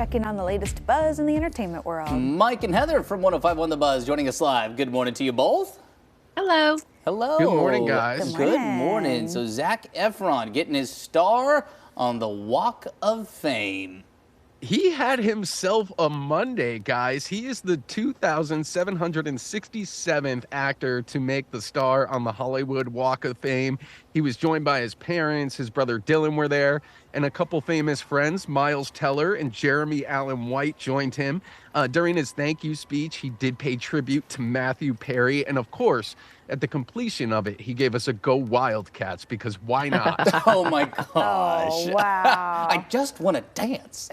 check in on the latest buzz in the entertainment world. Mike and Heather from 105.1 The Buzz joining us live. Good morning to you both. Hello. Hello. Good morning, guys. Good morning. So Zac Efron getting his star on the Walk of Fame. He had himself a Monday, guys. He is the 2,767th actor to make the star on the Hollywood Walk of Fame. He was joined by his parents, his brother Dylan were there, and a couple famous friends, Miles Teller and Jeremy Allen White, joined him. During his thank you speech, he did pay tribute to Matthew Perry, and of course, at the completion of it, he gave us a Go Wildcats, because why not? Oh my gosh. Oh, wow. I just want to dance.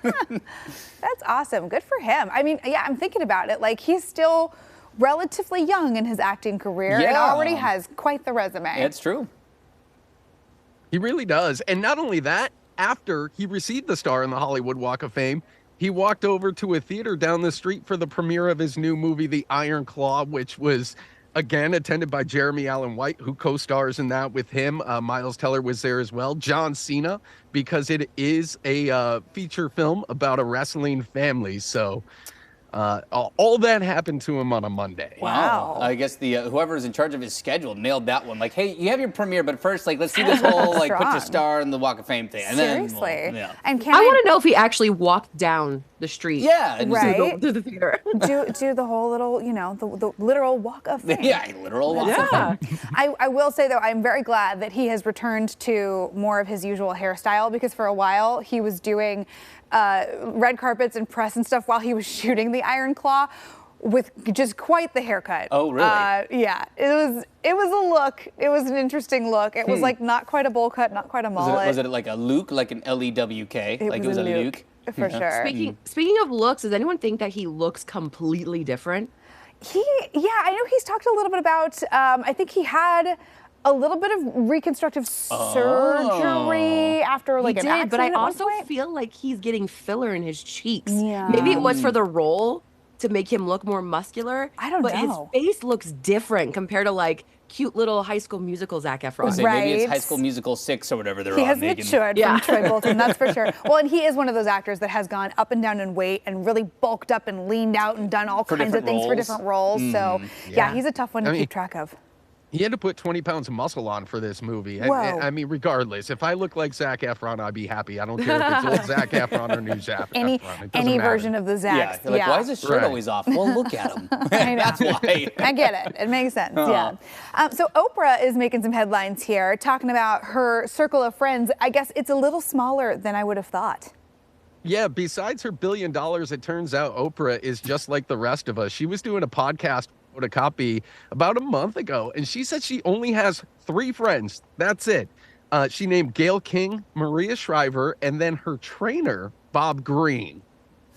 That's awesome. Good for him. I mean, yeah, I'm thinking about it. Like, he's still relatively young in his acting career and already has quite the resume. It's true. He really does. And not only that, after he received the star in the Hollywood Walk of Fame, he walked over to a theater down the street for the premiere of his new movie, The Iron Claw, which was, again, attended by Jeremy Allen White, who co-stars in that with him. Miles Teller was there as well. John Cena, because it is a feature film about a wrestling family. So all that happened to him on a Monday. Wow. I guess the whoever's in charge of his schedule nailed that one. Like, hey, you have your premiere, but first, like, let's see this whole, like, put your star in the Walk of Fame thing. And Seriously. Then, well, yeah. And I want to know if he actually walked down the street. Yeah. And Right. To the theater. do the whole little, you know, the literal Walk of Fame. Yeah, literal Walk of Yeah. Fame. I will say, though, I'm very glad that he has returned to more of his usual hairstyle, because for a while he was doing red carpets and press and stuff while he was shooting The Iron Claw with just quite the haircut. Oh, really? Yeah, it was a look. It was an interesting look. It was like not quite a bowl cut, not quite a mullet. Was it like a Luke, like an L-E-W-K? Like it was a Luke? For sure. Speaking of looks, does anyone think that he looks completely different? Yeah, I know he's talked a little bit about, I think he had a little bit of reconstructive surgery after like an accident. But I at one also point. feel like he's getting filler in his cheeks. Yeah. Maybe it was for the role to make him look more muscular. I don't know. know. His face looks different compared to like cute little High School Musical Zac Efron. So maybe it's High School Musical 6 or whatever they're on. He has Megan. matured from Troy Bolton, that's for sure. Well, and he is one of those actors that has gone up and down in weight and really bulked up and leaned out and done all kinds of things for different roles. So, yeah, he's a tough one to keep track of. He had to put 20 pounds of muscle on for this movie. Whoa. I mean, regardless, if I look like Zac Efron, I'd be happy. I don't care if it's old Zac Efron or new Zac Efron. It doesn't Any matter. version of the Zac. Yeah, you're like, why is his shirt always off? Well, look at him. I know. That's why. I get it. It makes sense, yeah. So Oprah is making some headlines here, talking about her circle of friends. I guess it's a little smaller than I would have thought. Yeah, besides her $1 billion, it turns out Oprah is just like the rest of us. She was doing a podcast with a copy about a month ago, and she said she only has 3 friends. That's it. She named Gayle King, Maria Shriver, and then her trainer, Bob Green.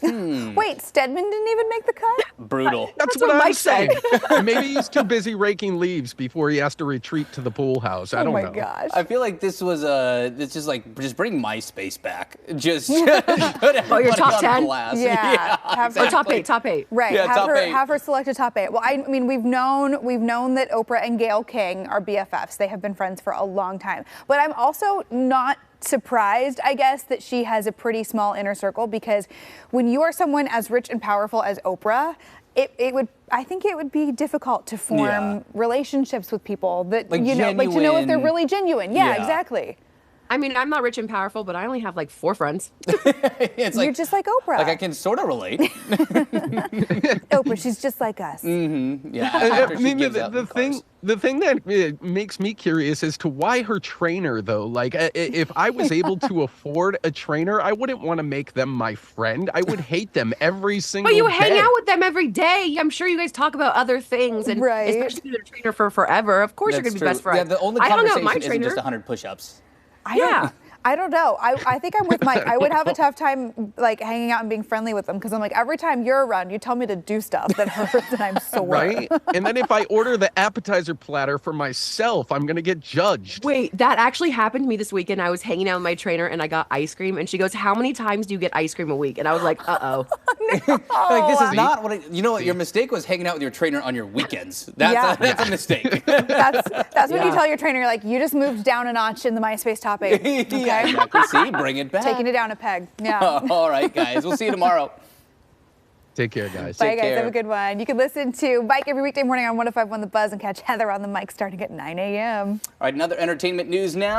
Wait, Stedman didn't even make the cut? Brutal. That's what I'm Mike saying. said. Maybe he's too busy raking leaves before he has to retreat to the pool house. I don't know. Oh my gosh. I feel like this was this is like just bring MySpace back. Just put everybody your top on 10? blast. Yeah. Or top 8, top 8. Right. Yeah, top 8. Have her select a top 8. Well, I mean, we've known that Oprah and Gayle King are BFFs. They have been friends for a long time. But I'm also not surprised, I guess, that she has a pretty small inner circle, because when you are someone as rich and powerful as Oprah, I think it would be difficult to form relationships with people that, Like like to know if they're really genuine. Yeah, exactly. I mean, I'm not rich and powerful, but I only have like 4 friends. It's like, You're just like Oprah. like I can sort of relate. Oprah, she's just like us. Yeah. I after she mean, gives out the cars. thing that makes me curious as to why her trainer, though. Like, if I was able to afford a trainer, I wouldn't want to make them my friend. I would hate them every single But you day. hang out with them every day. I'm sure you guys talk about other things, and especially if you're a trainer for forever. Of course, you're gonna be best friends. Yeah, the only I hung out conversation with my isn't trainer. just 100 push-ups. I don't know. I think I'm with Mike. I would have a tough time like hanging out and being friendly with them, because I'm like, every time you're around, you tell me to do stuff that hurts and I'm sore. Right? And then if I order the appetizer platter for myself, I'm going to get judged. Wait, that actually happened to me this weekend. I was hanging out with my trainer and I got ice cream, and she goes, "How many times do you get ice cream a week?" And I was like, "Uh-oh." Like, this is not what you know what your mistake was, hanging out with your trainer on your weekends. That's a mistake. That's when you tell your trainer, like, you just moved down a notch in the MySpace top 8. Yeah, exactly. See, bring it back. Taking it down a peg. Yeah. All right, guys. We'll see you tomorrow. Take care, guys. Bye, Take guys. care. Have a good one. You can listen to Bike every weekday morning on 105.1 The Buzz and catch Heather on the mic starting at 9 a.m. All right, another entertainment news now.